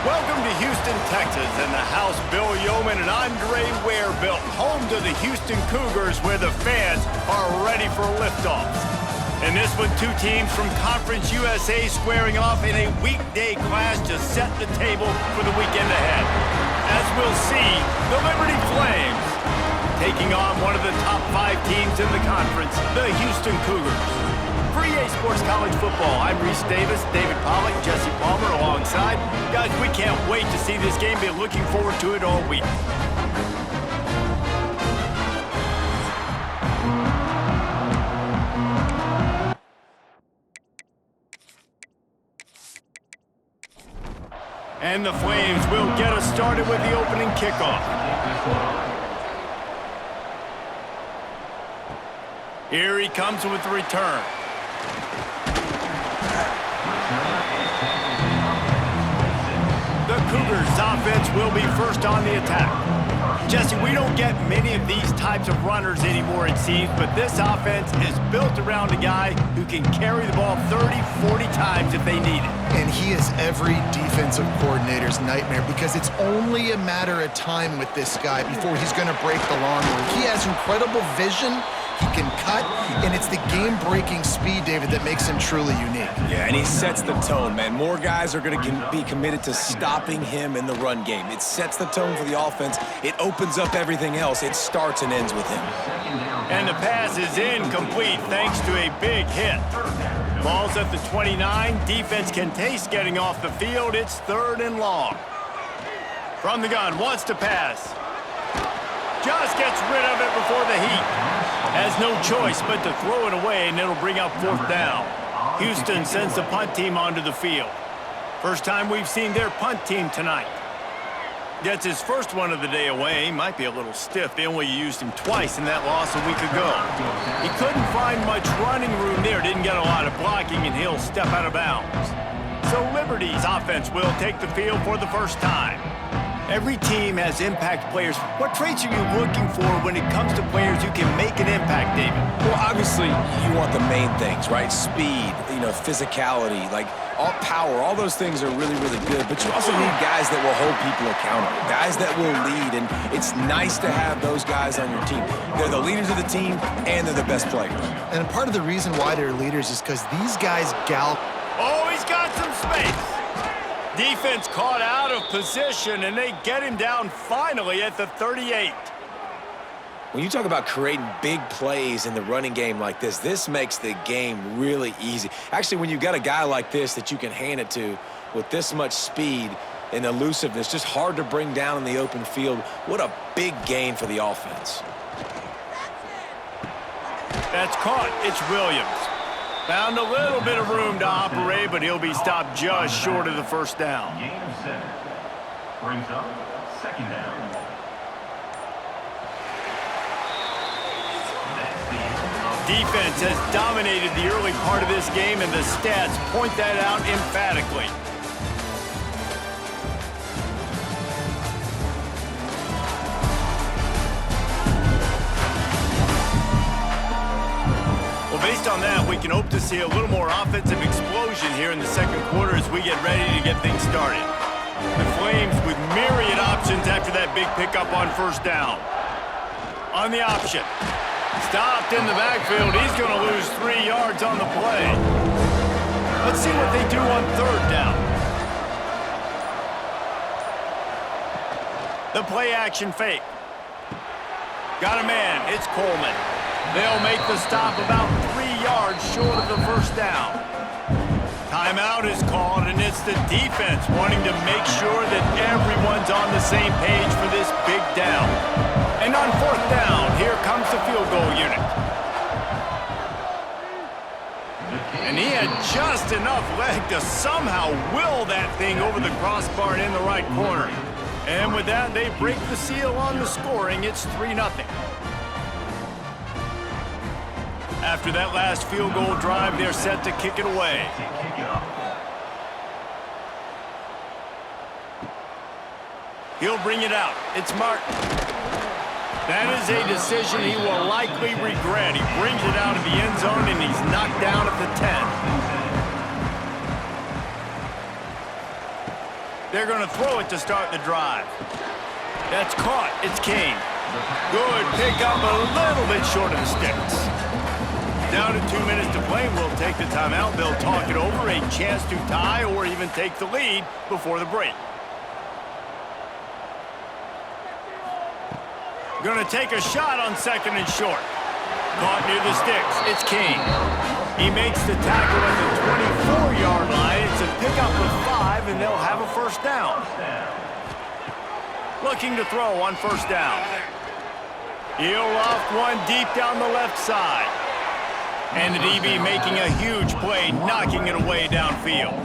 Welcome to Houston, Texas, and the house Bill Yeoman and Andre Ware built, home to the Houston Cougars, where the fans are ready for liftoffs. And this one, two teams from Conference USA squaring off in a weekday clash to set the table for the weekend ahead. As we'll see, the Liberty Flames taking on one of the top 5 teams in the conference, the Houston Cougars. For EA Sports College Football, I'm Reese Davis, David Pollack, Jesse Palmer alongside. Guys, we can't wait to see this game. Be looking forward to it all week. And the Flames will get us started with the opening kickoff. Here he comes with the return. The Cougars' offense will be first on the attack. Jesse, we don't get many of these types of runners anymore, it seems, but this offense is built around a guy who can carry the ball 30, 40 times if they need it. And he is every defensive coordinator's nightmare because it's only a matter of time with this guy before he's going to break the lawnmower. He has incredible vision. He can cut, and it's the game-breaking speed, David, that makes him truly unique. Yeah, and he sets the tone, man. More guys are going to be committed to stopping him in the run game. It sets the tone for the offense. It opens up everything else. It starts and ends with him. And the pass is incomplete thanks to a big hit. Ball's at the 29. Defense can taste getting off the field. It's 3rd and long. From the gun, wants to pass. Just gets rid of it before the heat. Has no choice but to throw it away, and it'll bring up 4th down. Houston sends the punt team onto the field. First time we've seen their punt team tonight. Gets his first one of the day away. Might be a little stiff. They only used him twice in that loss a week ago. He couldn't find much running room there. Didn't get a lot of blocking, and he'll step out of bounds. So Liberty's offense will take the field for the first time. Every team has impact players. What traits are you looking for when it comes to players who can make an impact, David? Well, obviously, you want the main things, right? Speed, physicality, all power. All those things are really, really good. But you also need guys that will hold people accountable, guys that will lead. And it's nice to have those guys on your team. They're the leaders of the team, and they're the best players. And part of the reason why they're leaders is because these guys Oh, he's got some space. Defense caught out of position, and they get him down finally at the 38. When you talk about creating big plays in the running game like this makes the game really easy. Actually, when you've got a guy like this that you can hand it to with this much speed and elusiveness, just hard to bring down in the open field, what a big gain for the offense. That's caught. It's Williams. Found a little bit of room to operate, but he'll be stopped just short of the 1st down. Gain of 7. Brings up 2nd down. Defense has dominated the early part of this game, and the stats point that out emphatically. Based on that, we can hope to see a little more offensive explosion here in the 2nd quarter as we get ready to get things started. The Flames with myriad options after that big pickup on 1st down. On the option. Stopped in the backfield. He's going to lose 3 yards on the play. Let's see what they do on 3rd down. The play action fake. Got a man. It's Coleman. They'll make the stop about 3 yards short of the 1st down. Timeout is called, and it's the defense wanting to make sure that everyone's on the same page for this big down. And on 4th down, here comes the field goal unit. And he had just enough leg to somehow will that thing over the crossbar and in the right corner. And with that, they break the seal on the scoring. It's 3-0. After that last field goal drive, they're set to kick it away. He'll bring it out. It's Martin. That is a decision he will likely regret. He brings it out of the end zone, and he's knocked down at the 10. They're going to throw it to start the drive. That's caught. It's King. Good pickup, a little bit short of the sticks. Down to 2 minutes to play. We'll take the timeout. They'll talk it over. A chance to tie or even take the lead before the break. Going to take a shot on second and short. Caught near the sticks. It's King. He makes the tackle at the 24-yard line. It's a pickup of 5, and they'll have a first down. Looking to throw on first down. He'll loft one deep down the left side. And the DB making a huge play, knocking it away downfield.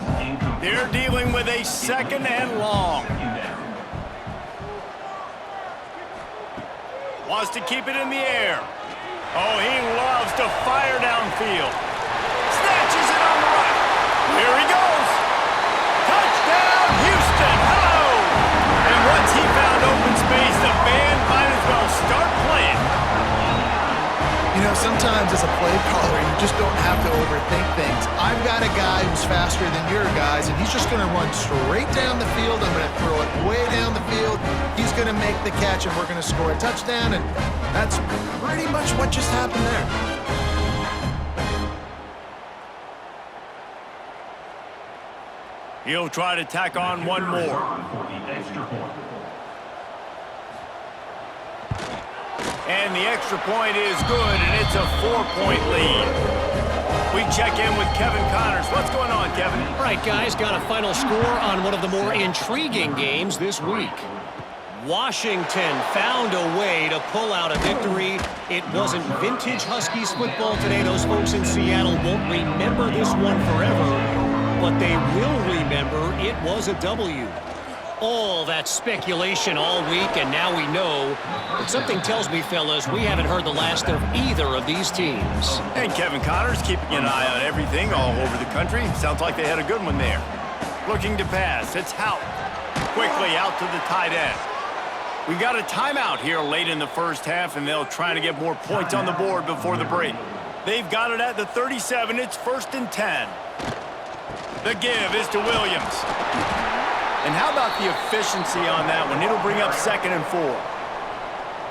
They're dealing with a second and long. Wants to keep it in the air. Oh, he loves to fire downfield. Snatches it on the right. Here he goes. Touchdown, Houston. Ho! And once he found open space, the band might as well start playing. You know, sometimes as a play caller, you just don't have to overthink things. I've got a guy who's faster than your guys, and he's just going to run straight down the field. I'm going to throw it way down the field. He's going to make the catch, and we're going to score a touchdown, and that's pretty much what just happened there. He'll try to tack on one more. And the extra point is good, and it's a 4-point lead. We check in with Kevin Connors. What's going on, Kevin? All right, guys, got a final score on one of the more intriguing games this week. Washington found a way to pull out a victory. It wasn't vintage Huskies football today. Those folks in Seattle won't remember this one forever, but they will remember it was a W. All that speculation all week, and now we know. But something tells me, fellas, we haven't heard the last of either of these teams. And Kevin Connors keeping an eye on everything all over the country. Sounds like they had a good one there. Looking to pass. It's Houghton. Quickly out to the tight end. We got a timeout here late in the first half, and they'll try to get more points on the board before the break. They've got it at the 37. It's 1st and 10. The give is to Williams. And how about the efficiency on that one? It'll bring up 2nd and 4.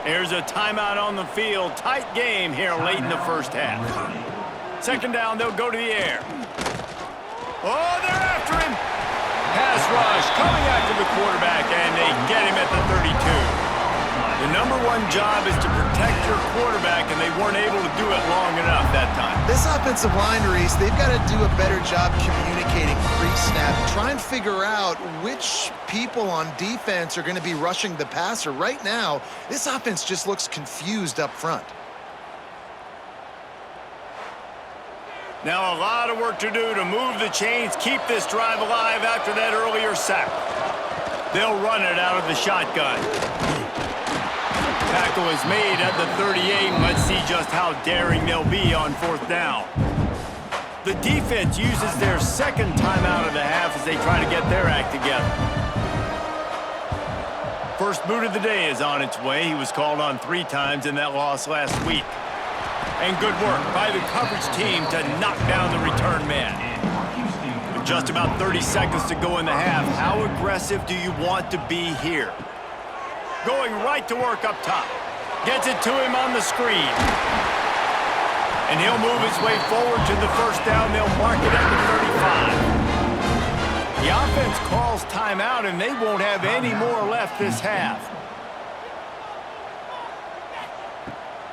There's a timeout on the field. Tight game here late in the first half. 2nd down, they'll go to the air. Oh, they're after him. Pass rush coming after the quarterback, and they get him at the 32. The number one job is to protect your quarterback, and they weren't able to do it long enough that time. This offensive line, Reese, they've got to do a better job communicating pre-snap. Try and figure out which people on defense are going to be rushing the passer. Right now, this offense just looks confused up front. Now a lot of work to do to move the chains, keep this drive alive after that earlier sack. They'll run it out of the shotgun. Tackle is made at the 38, and let's see just how daring they'll be on 4th down. The defense uses their 2nd timeout of the half as they try to get their act together. First boot of the day is on its way. He was called on 3 times in that loss last week. And good work by the coverage team to knock down the return man. With just about 30 seconds to go in the half, how aggressive do you want to be here? Going right to work up top. Gets it to him on the screen. And he'll move his way forward to the first down. They'll mark it at the 35. The offense calls timeout, and they won't have any more left this half.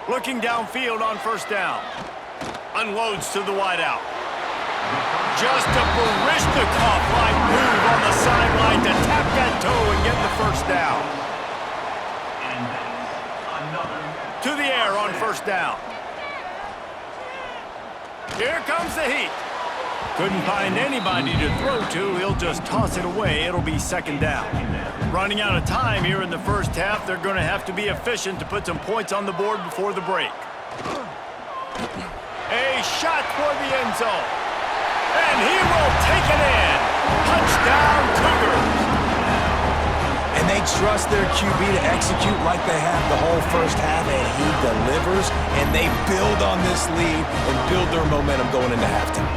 Looking downfield on 1st down. Unloads to the wideout. Just a Barishnikov-like move on the sideline to tap that toe and get the first down. To the air on 1st down. Here comes the heat. Couldn't find anybody to throw to. He'll just toss it away. It'll be 2nd down. Running out of time here in the first half. They're going to have to be efficient to put some points on the board before the break. A shot toward the end zone. And he will take it in. Touchdown, Cougars. And they trust their QB to execute like they have the whole first half, and he delivers, and they build on this lead and build their momentum going into halftime.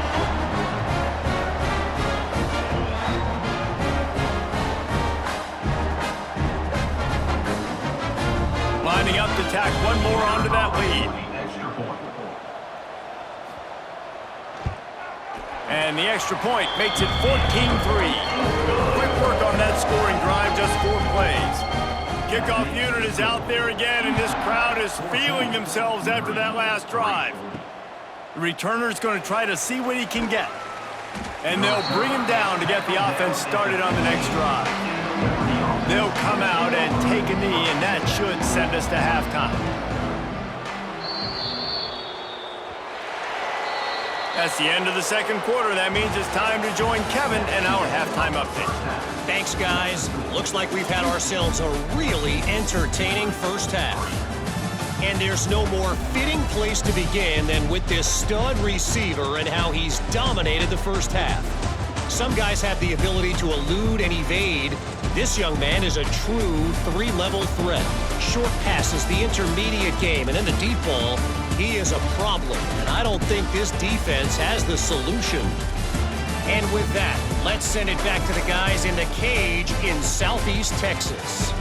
tack one more onto that lead. Extra point. And the extra point makes it 14-3. Quick work on that scoring drive, just 4 plays. Kickoff unit is out there again, and this crowd is feeling themselves after that last drive. The returner's going to try to see what he can get. And they'll bring him down to get the offense started on the next drive. They'll come out and take a knee, and that should send us to halftime. That's the end of the second quarter. That means it's time to join Kevin and our halftime update. Thanks, guys. Looks like we've had ourselves a really entertaining first half. And there's no more fitting place to begin than with this stud receiver and how he's dominated the first half. Some guys have the ability to elude and evade. This young man is a true 3-level threat. Short passes, the intermediate game, and then the deep ball. He is a problem, and I don't think this defense has the solution. And with that, let's send it back to the guys in the cage in Southeast Texas.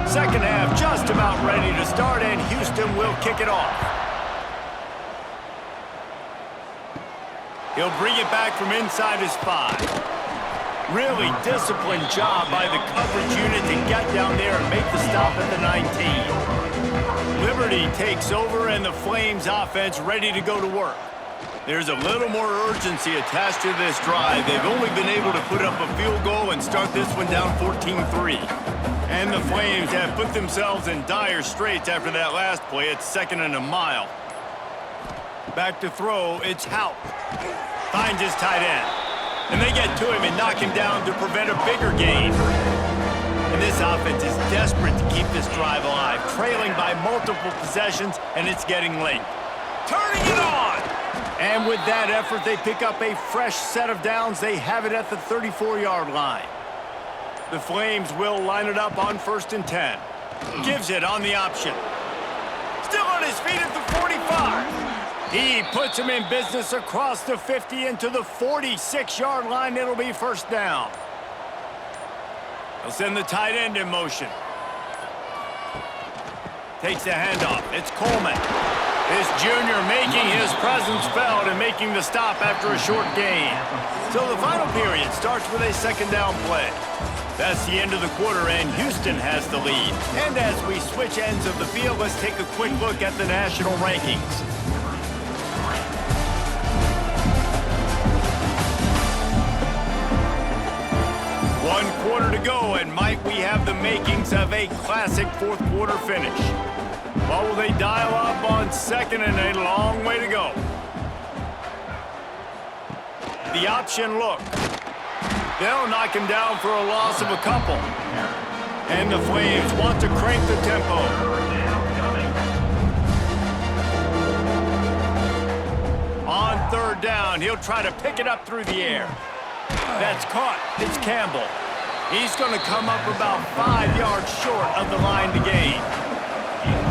Second half just about ready to start, and Houston will kick it off. He'll bring it back from inside his 5. Really disciplined job by the coverage unit to get down there and make the stop at the 19. Liberty takes over, and the Flames offense ready to go to work. There's a little more urgency attached to this drive. They've only been able to put up a field goal and start this one down 14-3. And the Flames have put themselves in dire straits after that last play. It's 2nd and a mile. Back to throw, it's Houck. Finds his tight end. And they get to him and knock him down to prevent a bigger gain. And this offense is desperate to keep this drive alive, trailing by multiple possessions, and it's getting late. Turning it on! And with that effort, they pick up a fresh set of downs. They have it at the 34-yard line. The Flames will line it up on 1st and 10. Gives it on the option. Still on his feet at the 45. He puts him in business across the 50 into the 46-yard line. It'll be 1st down. They'll send the tight end in motion. Takes the handoff. It's Coleman. This junior making his presence felt and making the stop after a short gain. So the final period starts with a 2nd down play. That's the end of the quarter, and Houston has the lead. And as we switch ends of the field, let's take a quick look at the national rankings. One quarter to go, and might we have the makings of a classic 4th quarter finish. What will they dial up on 2nd and a long way to go? The option look. They'll knock him down for a loss of a couple. And the Flames want to crank the tempo. On 3rd down, he'll try to pick it up through the air. That's caught. It's Campbell. He's going to come up about 5 yards short of the line to gain.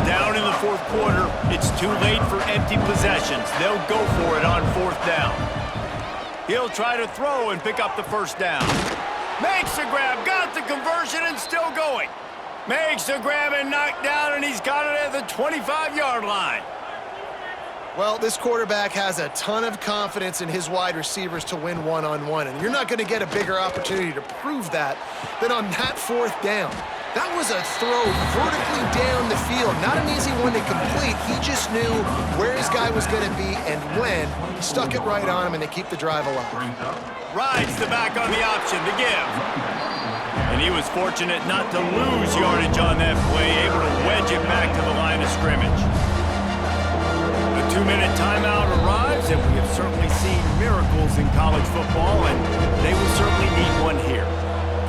Down in the 4th quarter, it's too late for empty possessions. They'll go for it on 4th down. He'll try to throw and pick up the 1st down. Makes the grab, got the conversion, and still going. Makes the grab and knocked down, and he's got it at the 25-yard line. Well, this quarterback has a ton of confidence in his wide receivers to win one-on-one, and you're not going to get a bigger opportunity to prove that than on that 4th down. That was a throw vertically down the field. Not an easy one to complete. He just knew where his guy was going to be and when. Stuck it right on him, and they keep the drive alive. Rides the back on the option to give. And he was fortunate not to lose yardage on that play, able to wedge it back to the line of scrimmage. A 2-minute timeout arrives, and we have certainly seen miracles in college football, and they will certainly need one here.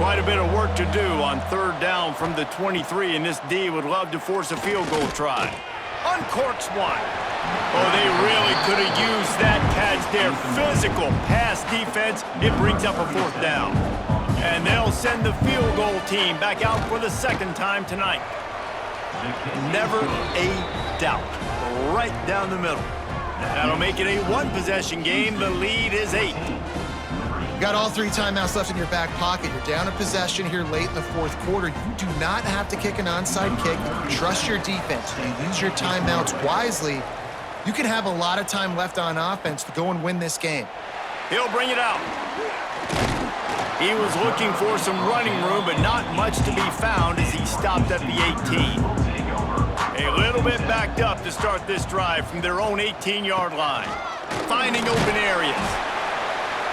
Quite a bit of work to do on 3rd down from the 23, and this D would love to force a field goal try. Uncorks one. Oh, they really could have used that catch there. Physical pass defense. It brings up a 4th down. And they'll send the field goal team back out for the 2nd time tonight. Never a doubt. Right down the middle. That'll make it a one-possession game. The lead is 8. Got all 3 timeouts left in your back pocket. You're down a possession here late in the fourth quarter. You do not have to kick an onside kick. If you trust your defense, you use your timeouts wisely, you can have a lot of time left on offense to go and win this game. He'll bring it out. He was looking for some running room, but not much to be found as he stopped at the 18. A little bit backed up to start this drive from their own 18-yard line. Finding open areas.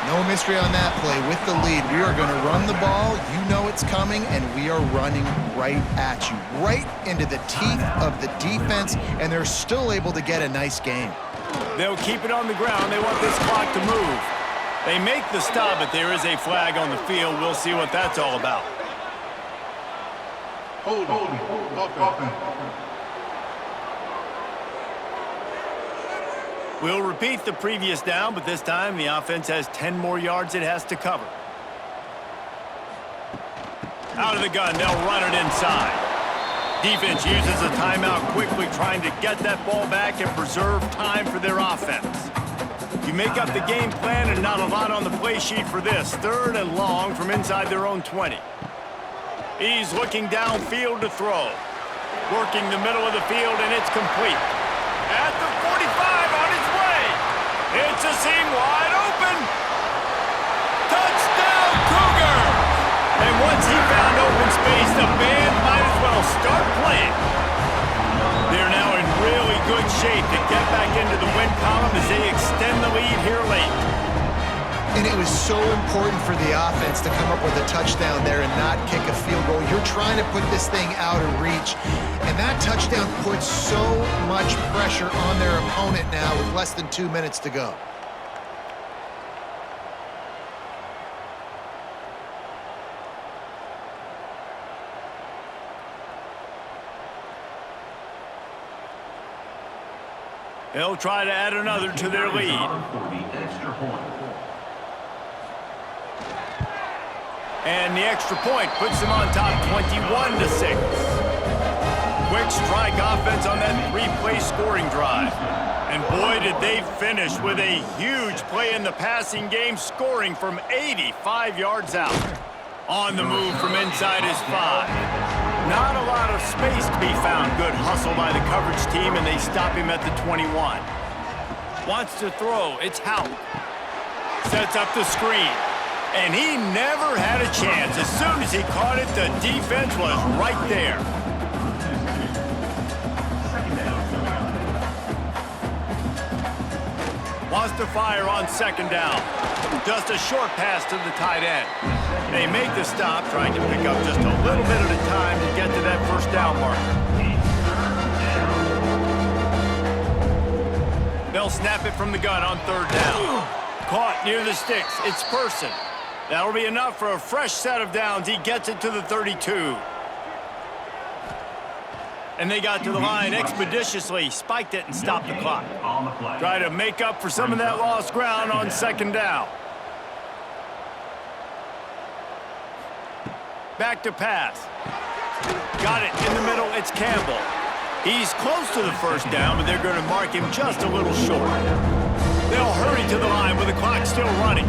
No mystery on that play. With the lead, we are going to run the ball. You know it's coming, and we are running right at you, right into the teeth of the defense, and they're still able to get a nice gain. They'll keep it on the ground. They want this clock to move. They make the stop, but there is a flag on the field. We'll see what that's all about. Hold on. We'll repeat the previous down, but this time the offense has 10 more yards it has to cover. Out of the gun, they'll run it inside. Defense uses a timeout quickly, trying to get that ball back and preserve time for their offense. You make up the game plan and not a lot on the play sheet for this. 3rd and long from inside their own 20. He's looking downfield to throw. Working the middle of the field, and it's complete. At the 45 on its way. It's a seam wide open. Touchdown, Cougar! And once he found open space, the band might as well start playing. They're now in really good shape to get back into the win column as they extend the lead here late. And it was so important for the offense to come up with a touchdown there and not kick a field goal. You're trying to put this thing out of reach, and that touchdown puts so much pressure on their opponent now with less than 2 minutes to go. They'll try to add another to their lead. And the extra point puts them on top 21-6. Quick strike offense on that 3-play scoring drive. And boy, did they finish with a huge play in the passing game, scoring from 85 yards out. On the move from inside his 5. Not a lot of space to be found. Good hustle by the coverage team, and they stop him at the 21. Wants to throw. It's Houck. Sets up the screen. And he never had a chance. As soon as he caught it, the defense was right there. Wants to fire on 2nd down. Just a short pass to the tight end. They make the stop, trying to pick up just a little bit at a time to get to that 1st down marker. They'll snap it from the gun on 3rd down. Caught near the sticks. It's Person. That'll be enough for a fresh set of downs. He gets it to the 32. And they got to the line expeditiously, spiked it and stopped the clock. Try to make up for some of that lost ground on 2nd down. Back to pass. Got it in the middle. It's Campbell. He's close to the 1st down, but they're going to mark him just a little short. They'll hurry to the line with the clock still running.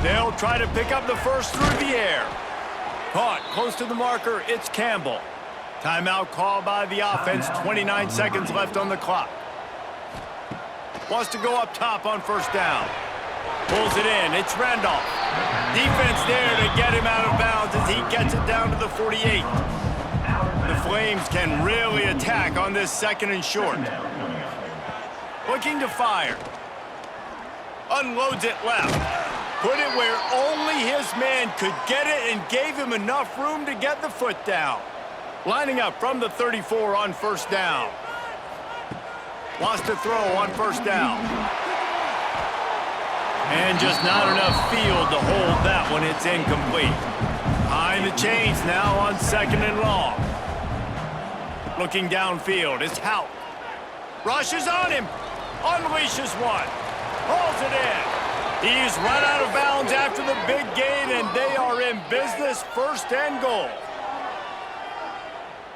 They'll try to pick up the 1st through the air. Caught close to the marker. It's Campbell. Timeout called by the offense. 29 seconds left on the clock. Wants to go up top on 1st down. Pulls it in. It's Randolph. Defense there to get him out of bounds as he gets it down to the 48. The Flames can really attack on this 2nd and short. Looking to fire. Unloads it left. Put it where only his man could get it and gave him enough room to get the foot down. Lining up from the 34 on 1st down. Wants to throw on 1st down. And just not enough field to hold that one. It's incomplete. Behind the chains now on 2nd and long. Looking downfield, it's Houck. Rushes on him. Unleashes one. Pulls it in. He's run out of bounds after the big gain, and they are in business. 1st and goal.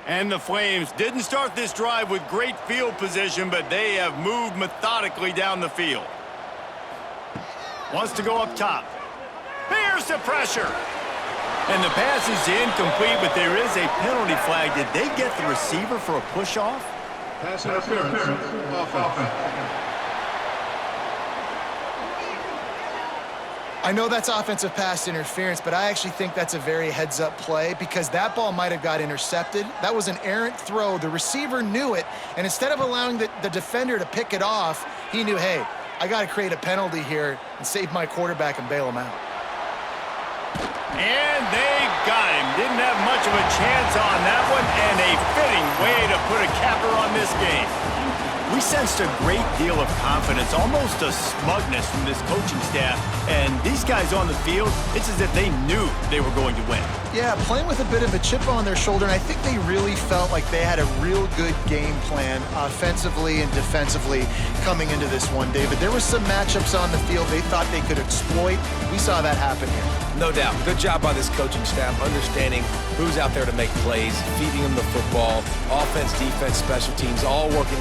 And the Flames didn't start this drive with great field position, but they have moved methodically down the field. Wants to go up top. Here's the pressure. And the pass is incomplete, but there is a penalty flag. Did they get the receiver for a push-off? Pass interference. Offense. I know that's offensive pass interference, but I actually think that's a very heads-up play because that ball might have got intercepted. That was an errant throw. The receiver knew it, and instead of allowing the defender to pick it off, he knew, hey, I got to create a penalty here and save my quarterback and bail him out. And they got him. Didn't have much of a chance on that one, and a fitting way to put a capper on this game. We sensed a great deal of confidence, almost a smugness from this coaching staff. And these guys on the field, it's as if they knew they were going to win. Yeah, playing with a bit of a chip on their shoulder, and I think they really felt like they had a real good game plan offensively and defensively coming into this one, David. There were some matchups on the field they thought they could exploit. We saw that happen here. No doubt. Good job by this coaching staff, understanding who's out there to make plays, feeding them the football, offense, defense, special teams, all working